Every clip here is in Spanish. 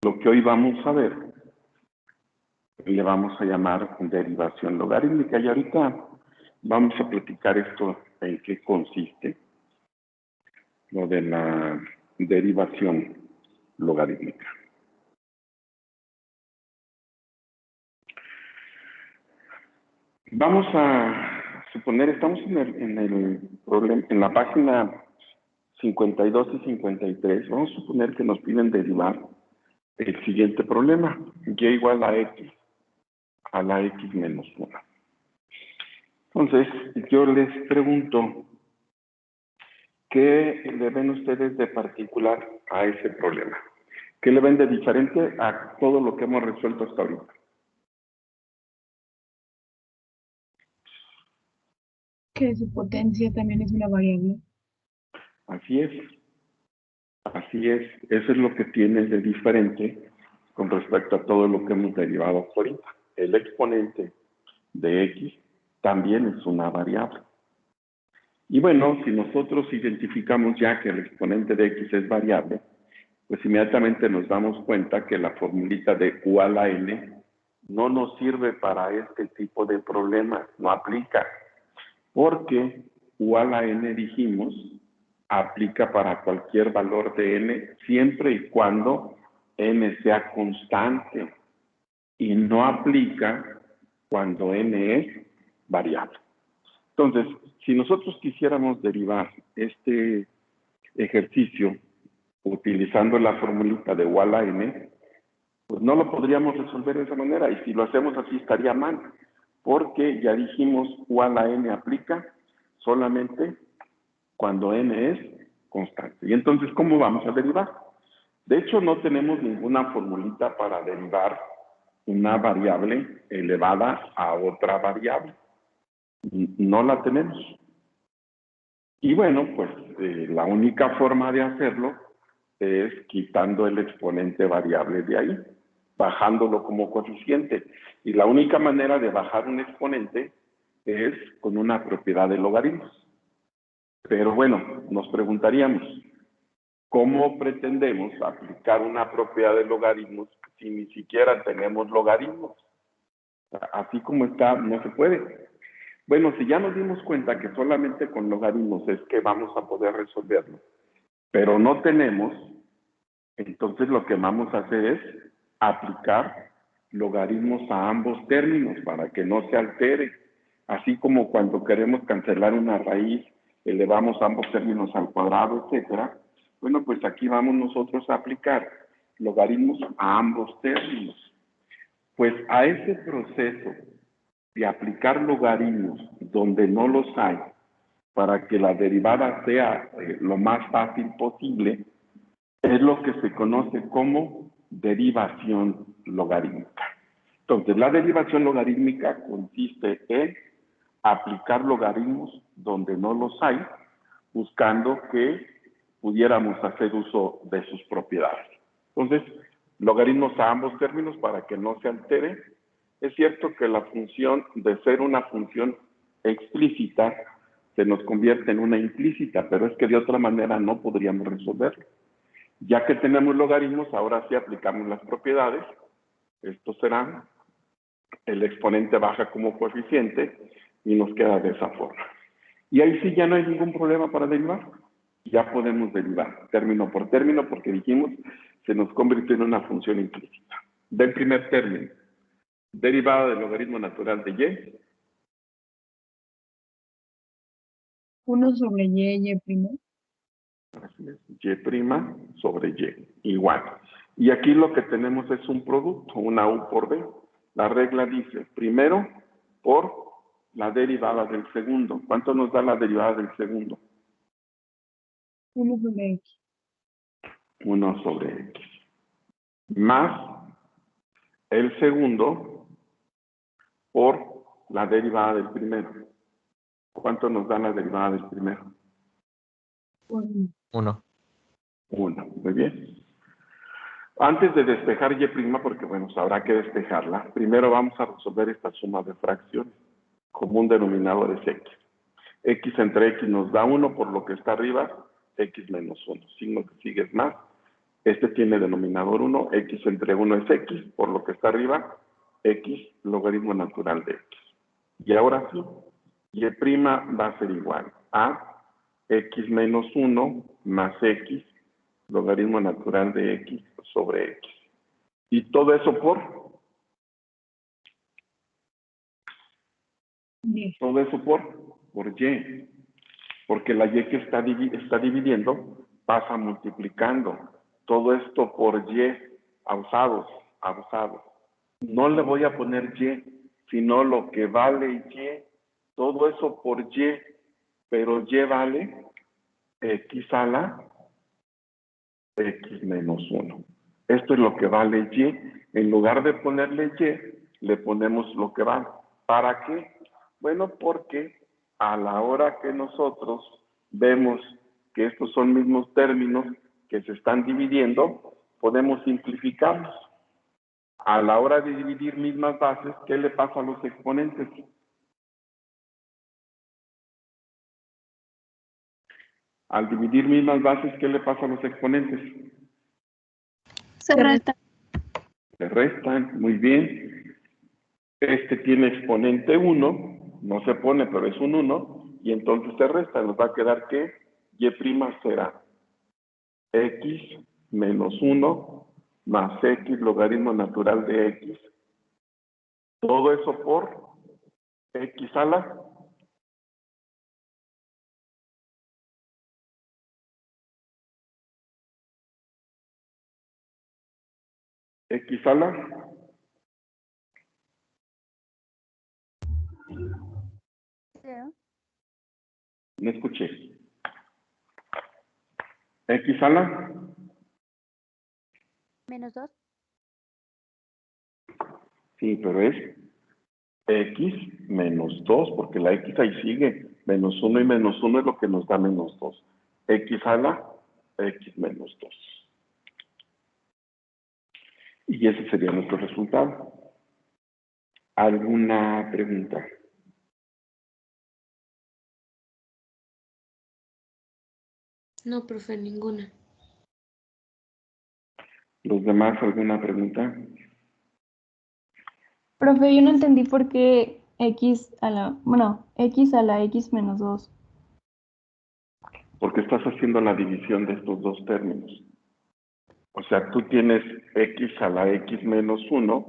Lo que hoy vamos a ver, le vamos a llamar derivación logarítmica. Y ahorita vamos a platicar esto en qué consiste, lo de la derivación logarítmica. Vamos a suponer, estamos en el problema, en la página 52 y 53. Vamos a suponer que nos piden derivar el siguiente problema, y igual a x, a la x menos 1. Entonces, yo les pregunto, ¿qué le ven ustedes de particular a ese problema? ¿Qué le ven de diferente a todo lo que hemos resuelto hasta ahorita? Que su potencia también es una variable. Así es. Así es. Eso es lo que tiene de diferente con respecto a todo lo que hemos derivado hasta ahorita. El exponente de x también es una variable. Y bueno, si nosotros identificamos ya que el exponente de x es variable, pues inmediatamente nos damos cuenta que la formulita de u a la n no nos sirve para este tipo de problemas, no aplica, porque u a la n, dijimos, aplica para cualquier valor de n siempre y cuando n sea constante, y no aplica cuando n es variable. Entonces, si nosotros quisiéramos derivar este ejercicio utilizando la formulita de u a la n, pues no lo podríamos resolver de esa manera, y si lo hacemos así estaría mal, porque ya dijimos u a la n aplica solamente cuando n es constante. Y entonces, ¿cómo vamos a derivar? De hecho, no tenemos ninguna formulita para derivar una variable elevada a otra variable. No la tenemos. Y bueno, pues la única forma de hacerlo es quitando el exponente variable de ahí, bajándolo como coeficiente. Y la única manera de bajar un exponente es con una propiedad de logaritmos. Pero bueno, nos preguntaríamos, ¿cómo pretendemos aplicar una propiedad de logaritmos si ni siquiera tenemos logaritmos? Así como está, no se puede. Bueno, si ya nos dimos cuenta que solamente con logaritmos es que vamos a poder resolverlo, pero no tenemos, entonces lo que vamos a hacer es aplicar logaritmos a ambos términos para que no se altere. Así como cuando queremos cancelar una raíz, elevamos ambos términos al cuadrado, etcétera. Bueno, pues aquí vamos nosotros a aplicar logaritmos a ambos términos. Pues a ese proceso de aplicar logaritmos donde no los hay, para que la derivada sea lo más fácil posible, es lo que se conoce como derivación logarítmica. Entonces, la derivación logarítmica consiste en aplicar logaritmos donde no los hay, buscando que pudiéramos hacer uso de sus propiedades. Entonces, logaritmos a ambos términos para que no se altere. Es cierto que la función, de ser una función explícita, se nos convierte en una implícita, pero es que de otra manera no podríamos resolverlo. Ya que tenemos logaritmos, ahora sí aplicamos las propiedades. Esto será, el exponente baja como coeficiente y nos queda de esa forma. Y ahí sí ya no hay ningún problema para derivar. Ya podemos derivar término por término porque dijimos se nos convirtió en una función implícita. Del primer término, derivada del logaritmo natural de y. 1 sobre y primo. Así es, y' sobre y, igual. Y aquí lo que tenemos es un producto, una u por b. La regla dice, primero por la derivada del segundo. ¿Cuánto nos da la derivada del segundo? 1 sobre x. 1 sobre x. Más el segundo por la derivada del primero. ¿Cuánto nos da la derivada del primero? 1. 1. 1, muy bien. Antes de despejar y', porque bueno, habrá que despejarla, primero vamos a resolver esta suma de fracciones. Común denominador es x. X entre x nos da 1 por lo que está arriba, x menos 1. Signo que sigue es más, Este tiene denominador 1, x entre 1 es x, por lo que está arriba, x logaritmo natural de x. Y ahora sí, y' va a ser igual a x menos 1 más x logaritmo natural de x sobre x. Y todo eso todo eso por y, porque la y que está dividiendo pasa multiplicando. Todo esto por y, abusados. No le voy a poner y, sino lo que vale y, todo eso por y, pero y vale x a la x menos 1. Esto es lo que vale y. En lugar de ponerle y, le ponemos lo que vale. ¿Para qué? Bueno, porque a la hora que nosotros vemos que estos son mismos términos que se están dividiendo, podemos simplificarlos. A la hora de dividir mismas bases, ¿qué le pasa a los exponentes? Al dividir mismas bases, ¿qué le pasa a los exponentes? Se resta. Se restan, muy bien. Este tiene exponente 1, no se pone, pero es un 1, y entonces se resta. Nos va a quedar que y' será x menos 1 más x logaritmo natural de x. Todo eso por x a la x a la no escuché. X a la menos 2. Sí, pero es x menos 2, porque la x ahí sigue. Menos 1 y menos 1 es lo que nos da menos 2. X a la x menos 2. Y ese sería nuestro resultado. ¿Alguna pregunta? No, profe, ninguna. ¿Los demás alguna pregunta? Profe, yo no entendí por qué x a la x menos 2. Porque estás haciendo la división de estos dos términos. O sea, tú tienes x a la x menos 1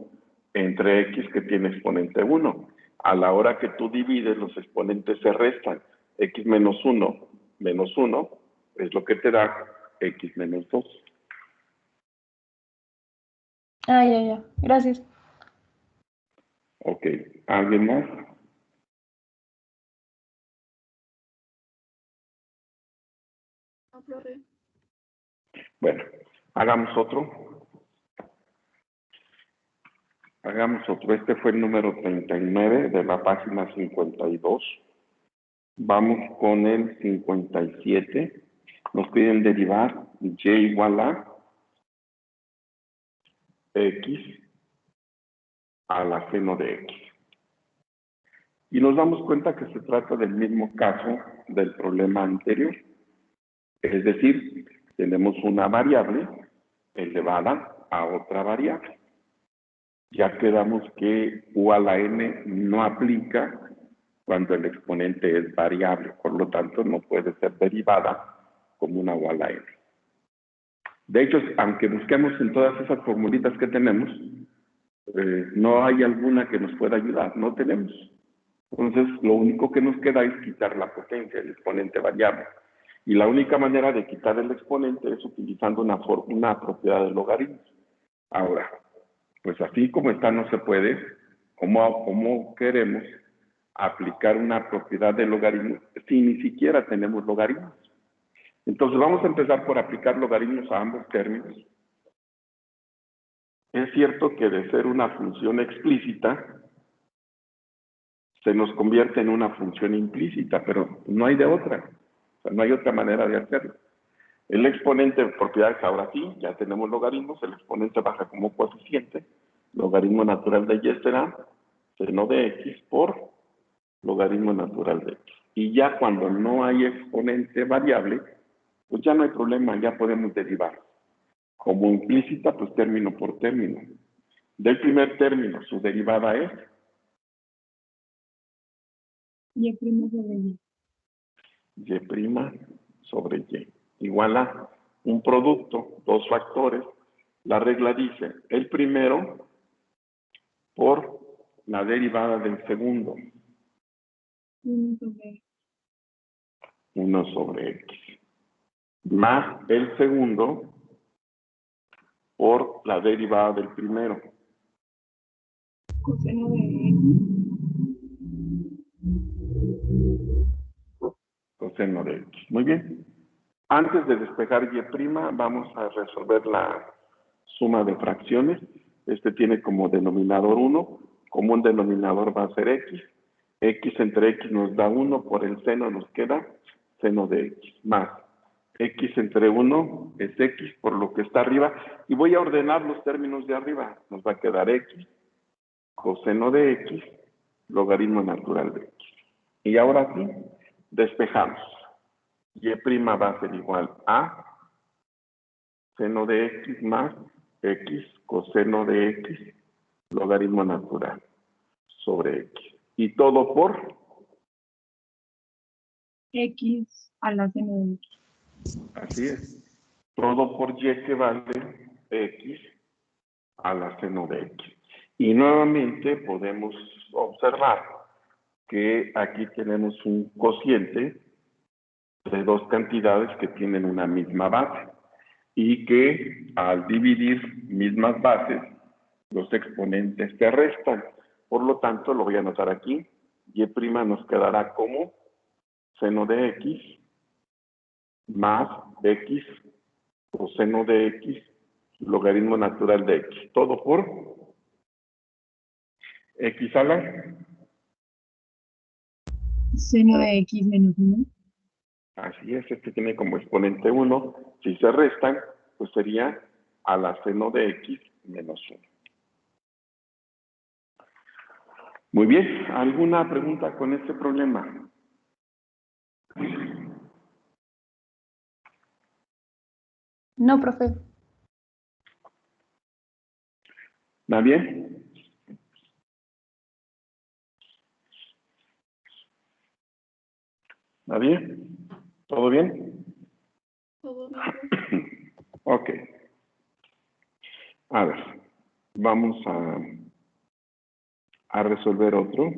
entre x que tiene exponente 1. A la hora que tú divides, los exponentes se restan. X menos 1 es lo que te da x menos 2. Ah, ya. Gracias. Ok. ¿Alguien más? No, profe. Bueno, hagamos otro. Este fue el número 39 de la página 52. Vamos con el 57. Nos piden derivar y igual a x a la seno de x. Y nos damos cuenta que se trata del mismo caso del problema anterior. Es decir, tenemos una variable elevada a otra variable. Ya quedamos que u a la n no aplica cuando el exponente es variable, por lo tanto no puede ser derivada como una u a la n. De hecho, aunque busquemos en todas esas formulitas que tenemos, no hay alguna que nos pueda ayudar, no tenemos. Entonces, lo único que nos queda es quitar la potencia, el exponente variable. Y la única manera de quitar el exponente es utilizando una propiedad de logaritmos. Ahora, pues así como está no se puede, ¿cómo queremos aplicar una propiedad de logaritmos si ni siquiera tenemos logaritmos? Entonces vamos a empezar por aplicar logaritmos a ambos términos. Es cierto que de ser una función explícita, se nos convierte en una función implícita, pero no hay de otra. O sea, no hay otra manera de hacerlo. El exponente de propiedades, ahora sí, ya tenemos logaritmos, el exponente baja como coeficiente, logaritmo natural de y será seno de x por logaritmo natural de x. Y ya cuando no hay exponente variable, pues ya no hay problema, ya podemos derivar. Como implícita, pues término por término. Del primer término, su derivada es Y prima sobre y. y' sobre y. Igual a un producto, dos factores. La regla dice, el primero por la derivada del segundo. 1 sobre x. Más el segundo por la derivada del primero. Coseno de x. Coseno de x. Muy bien. Antes de despejar y', vamos a resolver la suma de fracciones. Este tiene como denominador 1. Como un denominador va a ser x. X entre x nos da 1, por el seno nos queda seno de x. Más x entre 1 es x por lo que está arriba. Y voy a ordenar los términos de arriba. Nos va a quedar x, coseno de x, logaritmo natural de x. Y ahora sí, despejamos. Y' va a ser igual a seno de x más x coseno de x logaritmo natural sobre x. Y todo por X a la seno de x. así es. Todo por y que vale x a la seno de x. Y nuevamente podemos observar que aquí tenemos un cociente de dos cantidades que tienen una misma base y que al dividir mismas bases, los exponentes se restan. Por lo tanto, lo voy a anotar aquí. Y' nos quedará como seno de x más x coseno de x logaritmo natural de x. Todo por x a la. Seno de x menos 1. Así es, este tiene como exponente 1. Si se restan, pues sería a la seno de x menos 1. Muy bien, ¿alguna pregunta con este problema? No, profe. ¿Va bien? ¿Va bien? ¿Todo bien? Todo bien. Ok. A ver, vamos a resolver otro.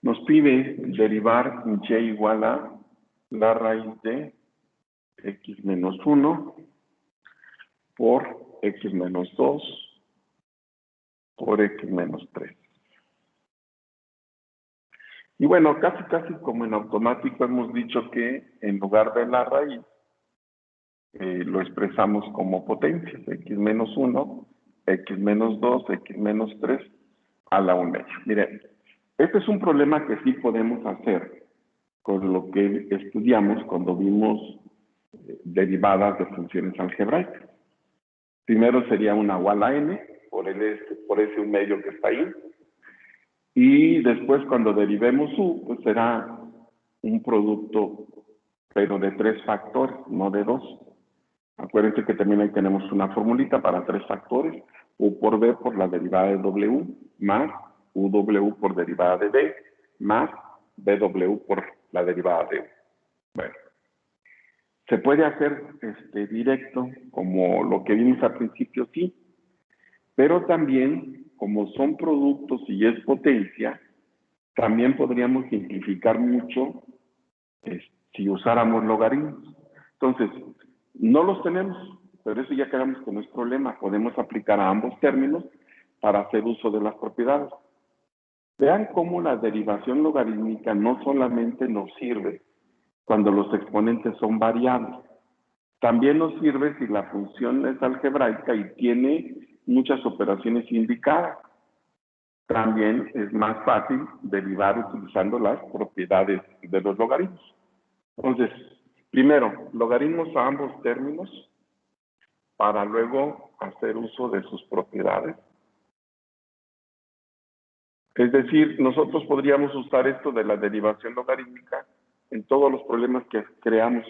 Nos pide derivar y igual a la raíz de x menos 1 por x menos 2 por x menos 3. Y bueno, casi como en automático hemos dicho que en lugar de la raíz, lo expresamos como potencias, x menos 1, x menos 2, x menos 3 a la 1. Miren, este es un problema que sí podemos hacer con lo que estudiamos cuando vimos derivadas de funciones algebraicas. Primero sería una igual a n, por ese un medio que está ahí. Y después cuando derivemos u, pues será un producto, pero de 3 factores, no de 2. Acuérdense que también ahí tenemos una formulita para 3 factores. U por b por la derivada de w, más uw por derivada de b, más bw por la derivada de u. Bueno, se puede hacer directo, como lo que vimos al principio, sí. Pero también, como son productos y es potencia, también podríamos simplificar mucho si usáramos logaritmos. Entonces, no los tenemos, pero eso ya quedamos que no es problema. Podemos aplicar a ambos términos para hacer uso de las propiedades. Vean cómo la derivación logarítmica no solamente nos sirve cuando los exponentes son variables. También nos sirve si la función es algebraica y tiene muchas operaciones indicadas. También es más fácil derivar utilizando las propiedades de los logaritmos. Entonces, primero, logaritmos a ambos términos para luego hacer uso de sus propiedades. Es decir, nosotros podríamos usar esto de la derivación logarítmica en todos los problemas que creamos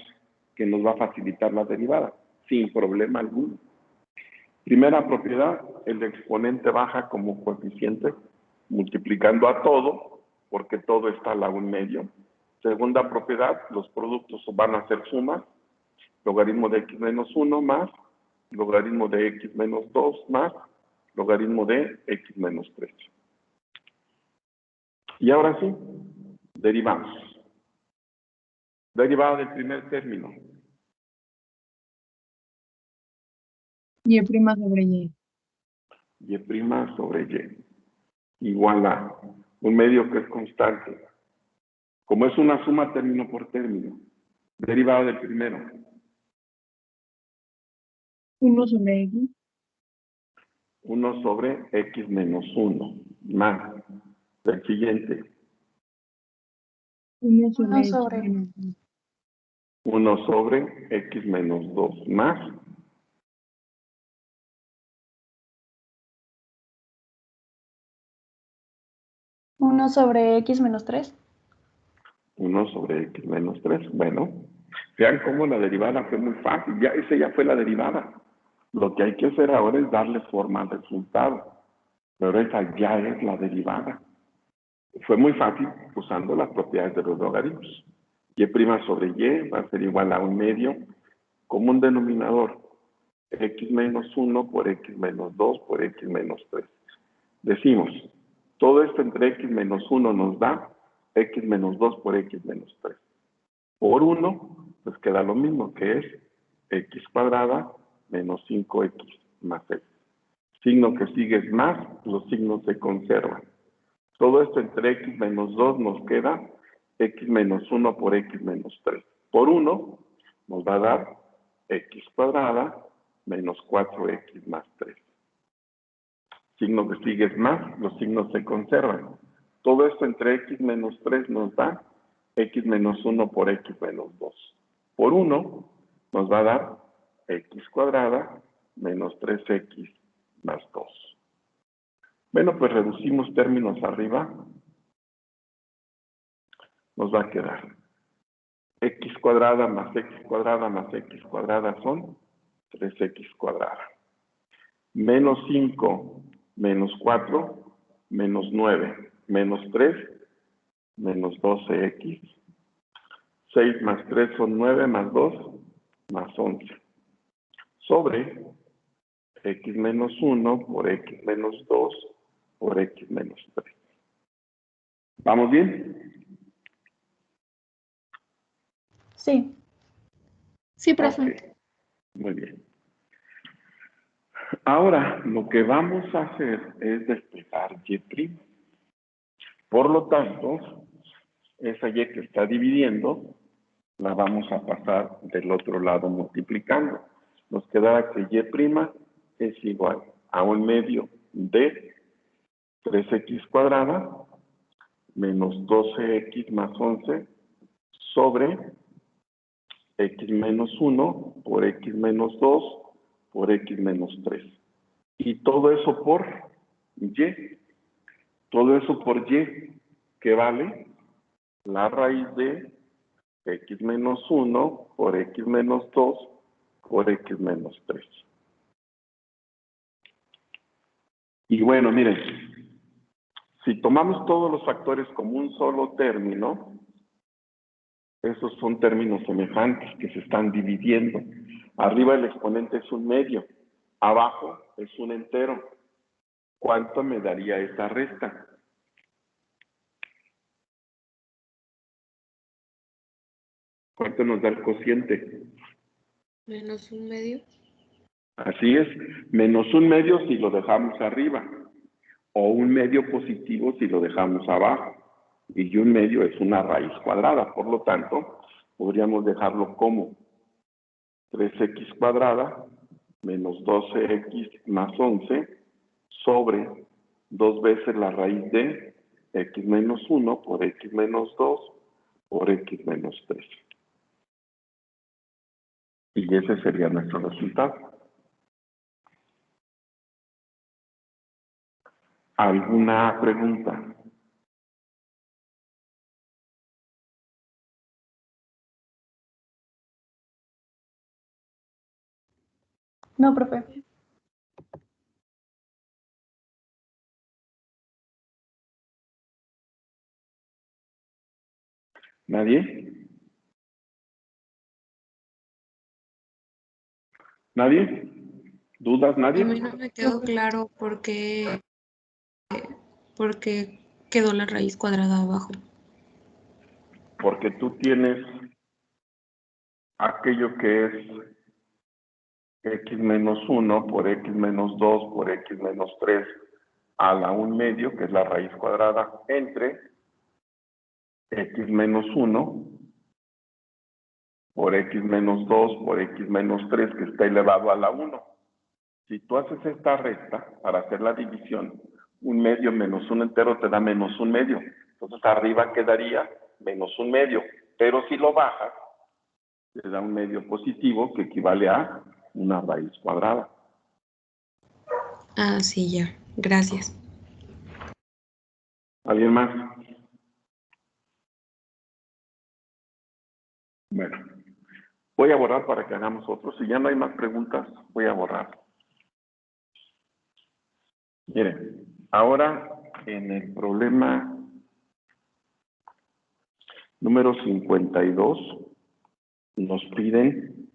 que nos va a facilitar la derivada, sin problema alguno. Primera propiedad, el exponente baja como coeficiente, multiplicando a todo, porque todo está a la 1/2. Segunda propiedad, los productos van a ser sumas, logaritmo de x menos 1 más, logaritmo de x menos 2 más, logaritmo de x menos 3. Y ahora sí, derivamos. Derivada del primer término. Y' sobre y. Y' sobre y igual a un medio que es constante. Como es una suma término por término, derivado del primero. 1 sobre x. 1 sobre x menos 1 más el siguiente. 1 sobre 1 x sobre menos 2. 1 sobre x menos 2 más 1 sobre x menos 3. 1 sobre x menos 3. Bueno, vean cómo la derivada fue muy fácil. Esa ya fue la derivada. Lo que hay que hacer ahora es darle forma al resultado. Pero esa ya es la derivada. Fue muy fácil usando las propiedades de los logaritmos. Y' sobre y va a ser igual a 1/2 como un denominador. X menos 1 por x menos 2 por x menos 3. Decimos, todo esto entre x menos 1 nos da x menos 2 por x menos 3. Por 1, pues queda lo mismo, que es x cuadrada menos 5x más x. Signo que sigue es más, los signos se conservan. Todo esto entre x menos 2 nos queda x menos 1 por x menos 3. Por 1 nos va a dar x cuadrada menos 4x más 3. Signo que sigue es más, los signos se conservan. Todo esto entre x menos 3 nos da x menos 1 por x menos 2. Por 1 nos va a dar x cuadrada menos 3x más 2. Bueno, pues reducimos términos arriba. Nos va a quedar x cuadrada más x cuadrada más x cuadrada son 3x cuadrada. Menos 5 menos 4 menos 9 menos 3 menos 12x. 6 más 3 son 9 más 2 más 11. Sobre x menos 1 por x menos 2 por x menos 3. ¿Vamos bien? Sí. Sí, profe. Ok, muy bien. Ahora, lo que vamos a hacer es despejar y'. Por lo tanto, esa y que está dividiendo, la vamos a pasar del otro lado multiplicando. Nos quedará que y' es igual a 1/2 de 3x cuadrada menos 12x más 11 sobre x menos 1 por x menos 2 por x menos 3. Y todo eso por y. Todo eso por y, que vale la raíz de x menos 1 por x menos 2 por x menos 3. Y bueno, miren, si tomamos todos los factores como un solo término, esos son términos semejantes que se están dividiendo. Arriba el exponente es un medio, abajo es un entero. ¿Cuánto me daría esa resta? ¿Cuánto nos da el cociente? Menos 1/2. Así es, menos un medio si lo dejamos arriba, o un medio positivo si lo dejamos abajo. Y un medio es una raíz cuadrada, por lo tanto, podríamos dejarlo como 3x cuadrada menos 12x más 11 sobre 2 veces la raíz de x menos 1 por x menos 2 por x menos 3. Y ese sería nuestro resultado. ¿Alguna pregunta? No, profe. ¿Nadie? ¿Nadie? ¿Dudas? A ¿Nadie? mí no me quedó claro por qué quedó la raíz cuadrada abajo. Porque tú tienes aquello que es x menos 1 por x menos 2 por x menos 3 a la 1/2, que es la raíz cuadrada, entre x menos 1 por x menos 2 por x menos 3, que está elevado a la 1. Si tú haces esta resta para hacer la división, 1/2 menos 1 entero te da menos 1/2. Entonces arriba quedaría menos 1/2. Pero si lo bajas, te da 1/2 positivo, que equivale a una raíz cuadrada. Ah, sí, ya. Gracias. ¿Alguien más? Bueno, voy a borrar para que hagamos otro. Si ya no hay más preguntas, voy a borrar. Miren, ahora en el problema número 52 nos piden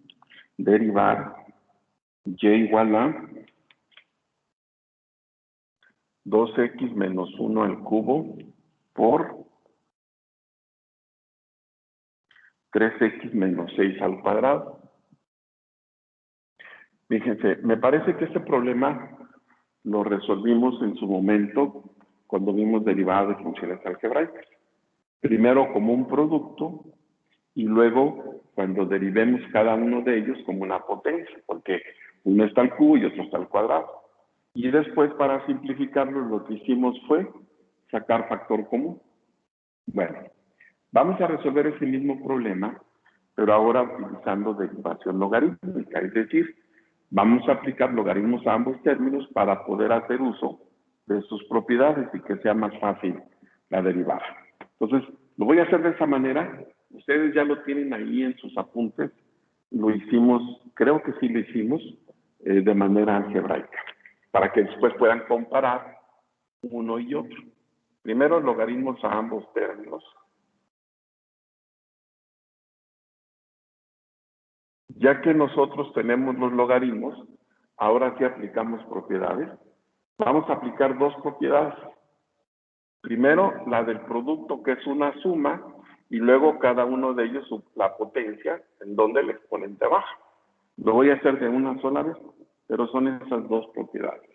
derivar y igual a 2x menos 1 al cubo por 3x menos 6 al cuadrado. Fíjense, me parece que este problema lo resolvimos en su momento cuando vimos derivadas de funciones algebraicas. Primero como un producto y luego cuando derivemos cada uno de ellos como una potencia, porque uno está al cubo y otro está al cuadrado. Y después, para simplificarlo, lo que hicimos fue sacar factor común. Bueno, vamos a resolver ese mismo problema, pero ahora utilizando derivación logarítmica, es decir, vamos a aplicar logaritmos a ambos términos para poder hacer uso de sus propiedades y que sea más fácil la derivada. Entonces, lo voy a hacer de esa manera. Ustedes ya lo tienen ahí en sus apuntes. Lo hicimos, creo que sí lo hicimos, de manera algebraica, para que después puedan comparar uno y otro. Primero, logaritmos a ambos términos. Ya que nosotros tenemos los logaritmos, ahora sí aplicamos propiedades. Vamos a aplicar dos propiedades. Primero, la del producto, que es una suma, y luego cada uno de ellos la potencia, en donde el exponente baja. Lo voy a hacer de una sola vez, pero son esas dos propiedades.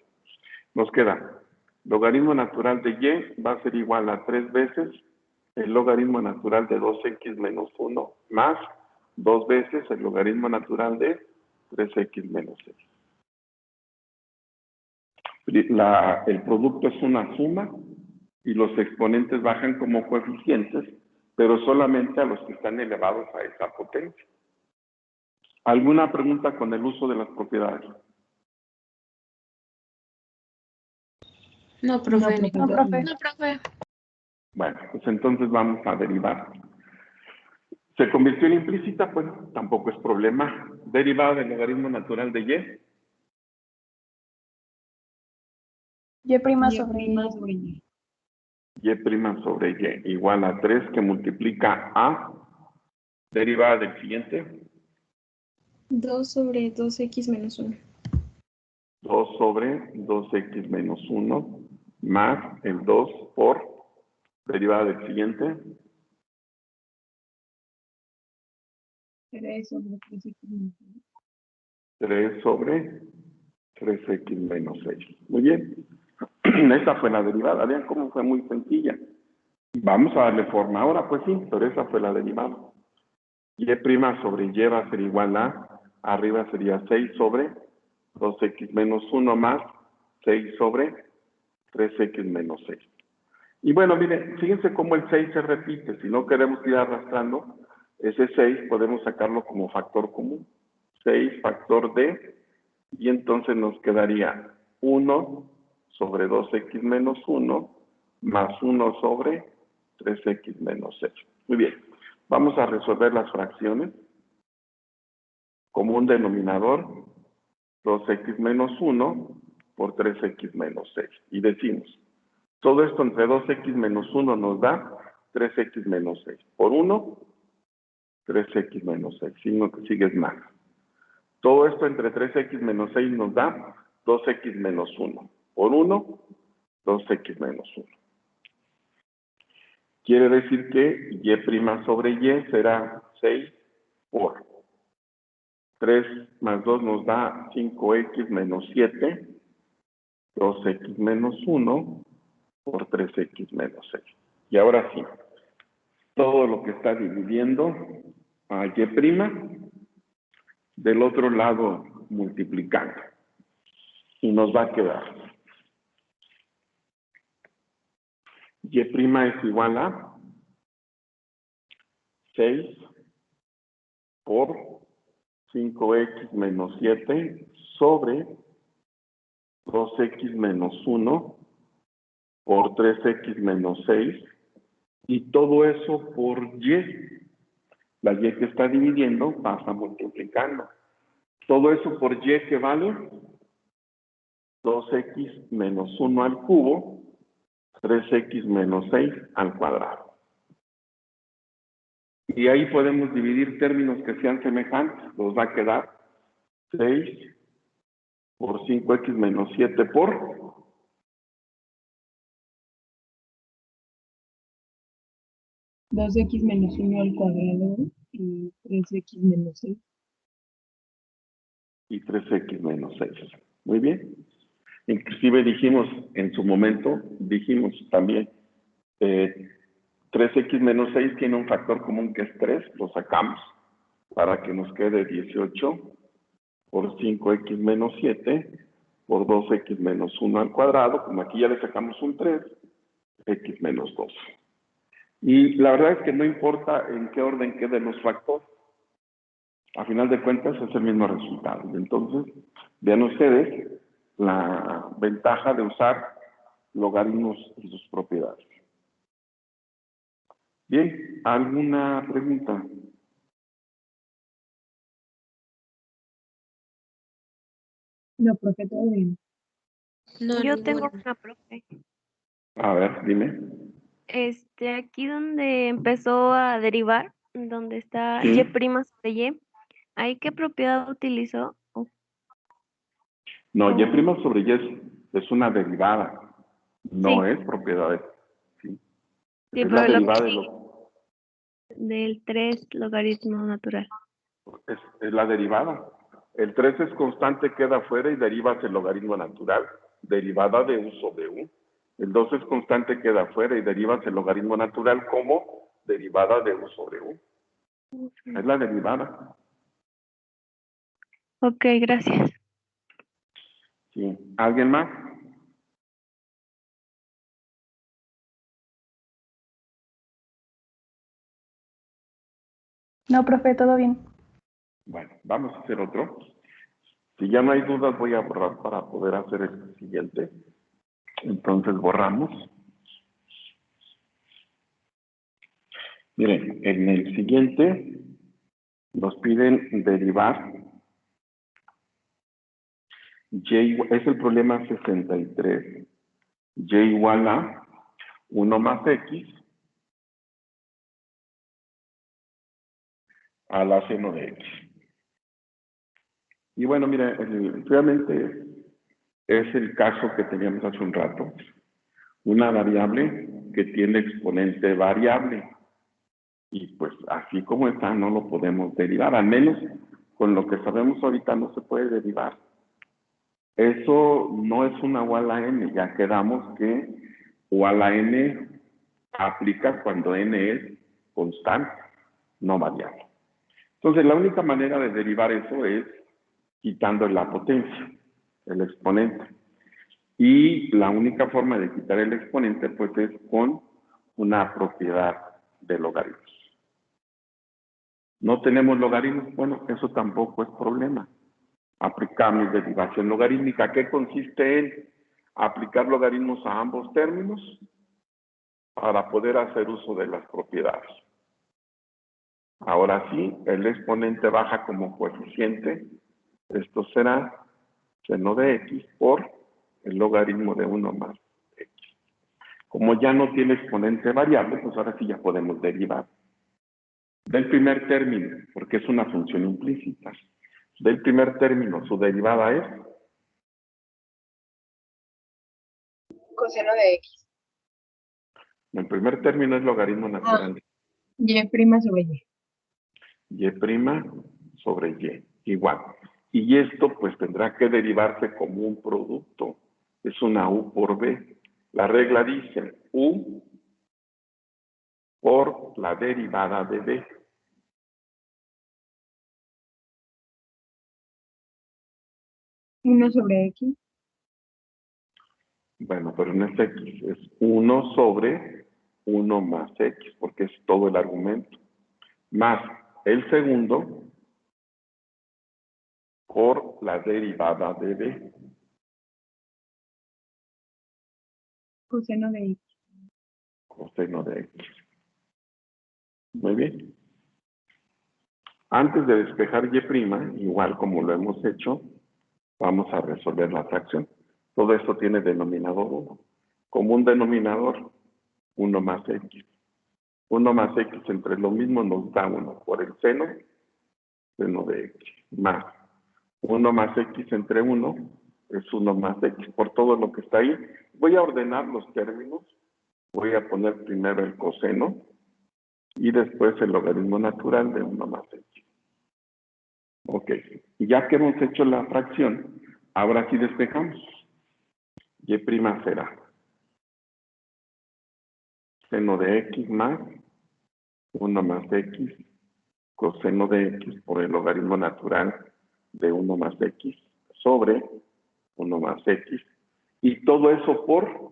Nos queda, logaritmo natural de y va a ser igual a 3 veces el logaritmo natural de 2x menos 1 más 2 veces el logaritmo natural de 3x menos 6. El producto es una suma y los exponentes bajan como coeficientes, pero solamente a los que están elevados a esa potencia. ¿Alguna pregunta con el uso de las propiedades? No, profe. No, profe. No, profe. Bueno, pues entonces vamos a derivar. ¿Se convirtió en implícita? Pues tampoco es problema. Derivada del logaritmo natural de y. Y prima Y sobre prima y. sobre y. Y' sobre y igual a 3 que multiplica a derivada del siguiente. 2 sobre 2x menos 1. 2 sobre 2x menos 1 más el 2 por derivada del siguiente. 3 sobre 3x menos 1. 3 sobre 3x menos 6. Muy bien. Esa fue la derivada. Vean cómo fue muy sencilla. Vamos a darle forma ahora, pues sí, pero esa fue la derivada. Y' sobre y va a ser igual a, arriba sería 6 sobre 2x menos 1 más 6 sobre 3x menos 6. Y bueno, miren, fíjense cómo el 6 se repite. Si no queremos ir arrastrando, ese 6 podemos sacarlo como factor común. 6 factor de, y entonces nos quedaría 1 sobre 2x menos 1 más 1 sobre 3x menos 6. Muy bien, vamos a resolver las fracciones. Como un denominador, 2x menos 1 por 3x menos 6. Y decimos, todo esto entre 2x menos 1 nos da 3x menos 6. Por 1, 3x menos 6. Signo que sigue es más. Todo esto entre 3x menos 6 nos da 2x menos 1. Por 1, 2x menos 1. Quiere decir que y' sobre y será 6 por 3 más 2 nos da 5x menos 7, 2x menos 1 por 3x menos 6. Y ahora sí, todo lo que está dividiendo a y' del otro lado multiplicando. Y nos va a quedar y' es igual a 6 por 5x menos 7 sobre 2x menos 1 por 3x menos 6 y todo eso por y. La y que está dividiendo pasa multiplicando. Todo eso por y que vale 2x menos 1 al cubo, 3x menos 6 al cuadrado. Y ahí podemos dividir términos que sean semejantes. Nos va a quedar 6 por 5x menos 7 por 2x menos 1 al cuadrado y 3x menos 6. y 3x menos 6. Muy bien. Inclusive dijimos, en su momento, dijimos también, 3x menos 6 tiene un factor común que es 3, lo sacamos para que nos quede 18 por 5x menos 7 por 2x menos 1 al cuadrado, como aquí ya le sacamos un 3, x menos 2. Y la verdad es que no importa en qué orden queden los factores, a final de cuentas es el mismo resultado. Entonces, vean ustedes la ventaja de usar logaritmos y sus propiedades. Bien, ¿alguna pregunta? No, profe, todo bien. No, Yo tengo ninguna. una, profe. A ver, dime. Aquí donde empezó a derivar, donde está Sí. y' sobre y, ¿ahí qué propiedad utilizó? No, y' Oh, sobre y es una derivada, no sí, es propiedad. ¿Sí? sí, Es la pero lo derivada que de dice del 3 logaritmo natural. es la derivada. El 3 es constante, queda afuera y derivas el logaritmo natural, derivada de u sobre u. El 2 es constante, queda afuera y derivas el logaritmo natural como derivada de u sobre u. Es la derivada. Ok, gracias. Sí. ¿Alguien más? No, profe, todo bien. Bueno, vamos a hacer otro. Si ya no hay dudas, voy a borrar para poder hacer el siguiente. Entonces borramos. Miren, en el siguiente nos piden derivar es el problema 63. Y igual a 1 más x a la seno de x. Y bueno, mira, realmente es el caso que teníamos hace un rato. Una variable que tiene exponente variable. Y pues así como está, no lo podemos derivar. Al menos con lo que sabemos ahorita no se puede derivar. Eso no es una u a la n. Ya quedamos que u a la n aplica cuando n es constante, no variable. Entonces, la única manera de derivar eso es quitando la potencia, el exponente. Y la única forma de quitar el exponente, pues, es con una propiedad de logaritmos. ¿No tenemos logaritmos? Bueno, eso tampoco es problema. Aplicamos derivación logarítmica. ¿Qué consiste en aplicar logaritmos a ambos términos para poder hacer uso de las propiedades? Ahora sí, el exponente baja como coeficiente. Esto será seno de x por el logaritmo de 1 más x. Como ya no tiene exponente variable, pues ahora sí ya podemos derivar. Del primer término, porque es una función implícita. Del primer término, su derivada es Coseno de X. el primer término es logaritmo natural Y' sobre Y. y' sobre y, igual. Y esto pues tendrá que derivarse como un producto. Es una u por b. La regla dice u por la derivada de b. Uno sobre X. Bueno, pero no es x, es 1 sobre 1 más x, porque es todo el argumento. Más el segundo por la derivada de b. Coseno de X. Coseno de x. Muy bien. Antes de despejar y', igual como lo hemos hecho, vamos a resolver la fracción. Todo esto tiene denominador 1. Como un denominador, 1 más x. 1 más x entre lo mismo nos da 1 por el seno de x, más 1 más x entre 1 es 1 más x por todo lo que está ahí. Voy a ordenar los términos. Voy a poner primero el coseno y después el logaritmo natural de 1 más x. Ok, ya que hemos hecho la fracción, ahora sí despejamos. Y' será seno de x más 1 más x coseno de x por el logaritmo natural de 1 más x sobre 1 más x. Y todo eso por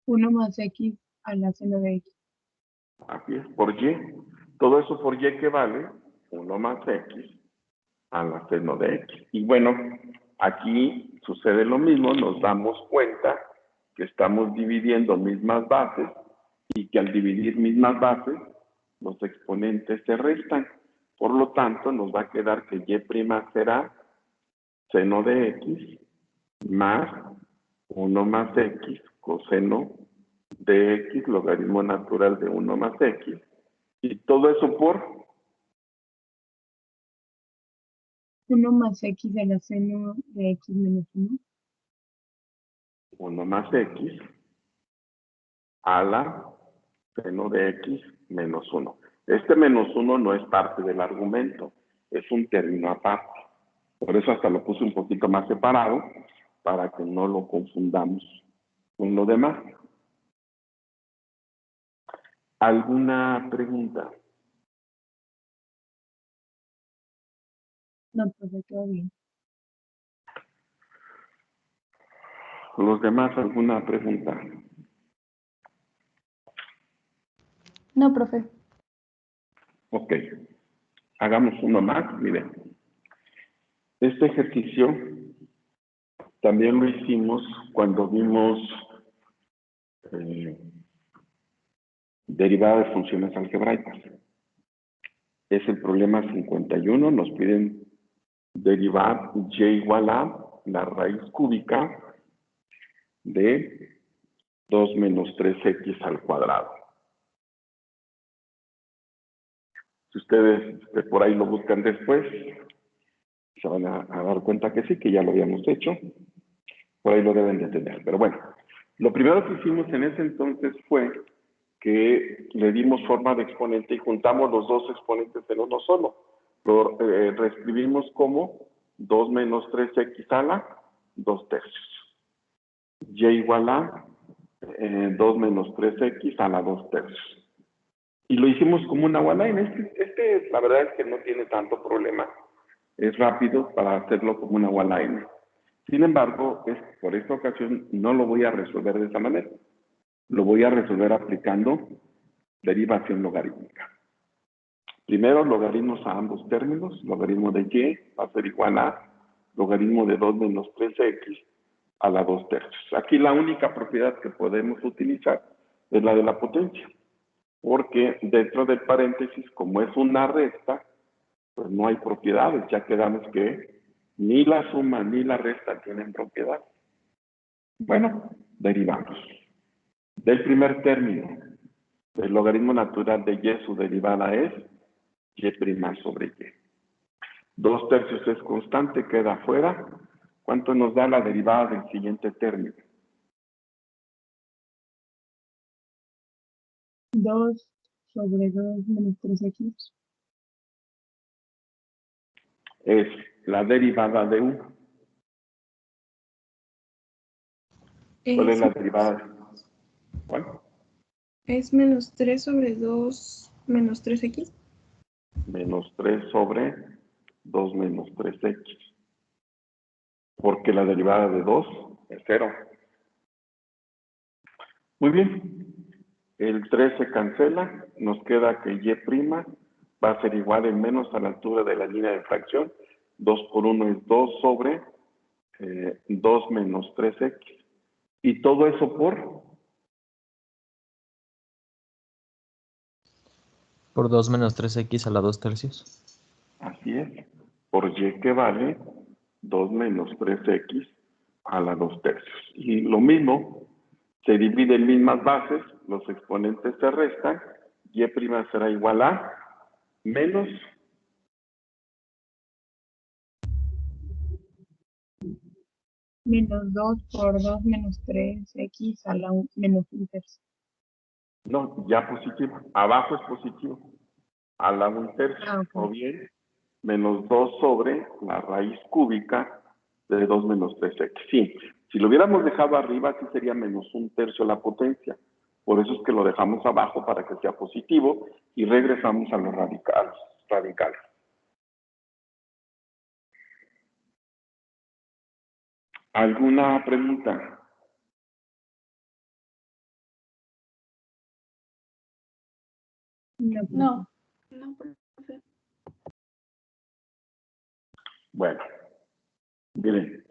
1 más X a la seno de X. aquí es por y. Todo eso por y que vale 1 más x a la seno de x. Y bueno, aquí sucede lo mismo, nos damos cuenta que estamos dividiendo mismas bases y que al dividir mismas bases, los exponentes se restan. Por lo tanto, nos va a quedar que y' será seno de x más 1 más x coseno de x, logaritmo natural de 1 más x, y todo eso por 1 más X a la seno de X menos 1. 1 más x a la seno de x menos 1. Este menos 1 no es parte del argumento, es un término aparte. Por eso hasta lo puse un poquito más separado, para que no lo confundamos con lo demás. ¿Alguna pregunta? No, pues todo bien. ¿Los demás alguna pregunta? No, profe. Ok. Hagamos uno más, miren. Este ejercicio también lo hicimos cuando vimos derivada de funciones algebraicas. Es el problema 51, nos piden derivar y igual a la raíz cúbica de 2 menos 3x al cuadrado. Si ustedes por ahí lo buscan después, se van a dar cuenta que sí, que ya lo habíamos hecho. Por ahí lo deben de tener. Pero bueno, lo primero que hicimos en ese entonces fue que le dimos forma de exponente y juntamos los dos exponentes en uno solo. Lo reescribimos como 2 menos 3x a la 2 tercios. Y igual a 2 menos 3x a la 2 tercios. Y lo hicimos como una one line. La verdad es que no tiene tanto problema. Es rápido para hacerlo como una one line. Sin embargo, por esta ocasión no lo voy a resolver de esa manera. Lo voy a resolver aplicando derivación logarítmica. Primero, logaritmos a ambos términos. Logaritmo de y va a ser igual a logaritmo de 2 menos 3x a la 2 tercios. Aquí la única propiedad que podemos utilizar es la de la potencia. Porque dentro del paréntesis, como es una resta, Pues no hay propiedades, ya quedamos que ni la suma ni la resta tienen propiedad. Bueno, derivamos. Del primer término, el logaritmo natural de y, su derivada es y' sobre y. 2/3 es constante, queda afuera. ¿Cuánto nos da la derivada del siguiente término? 2 sobre 2 menos 3x. Es la derivada de 1. ¿Cuál es Es, la derivada? ¿Cuál? es menos 3 sobre 2 menos 3x. Menos 3 sobre 2 menos 3x. Porque la derivada de 2 es 0. Muy bien. El 3 se cancela. Nos queda que y' va a ser igual en menos a la altura de la línea de fracción. 2 por 1 es 2 sobre 2 menos 3x. Y todo eso Por 2 menos 3x a la 2/3. así es, por y que vale 2 menos 3x a la 2/3. Y lo mismo, se divide en mismas bases, los exponentes se restan, y' será igual a menos Menos 2 por 2 menos 3x a la menos 1/3. no, ya positivo, abajo es positivo, a la 1/3, Ah, ok. o bien menos 2 sobre la raíz cúbica de 2 menos 3x. Sí, si lo hubiéramos dejado arriba, sí sería menos 1/3 la potencia. Por eso es que lo dejamos abajo para que sea positivo y regresamos a los radicales. ¿Alguna pregunta? No. No. profe. Bueno, miren,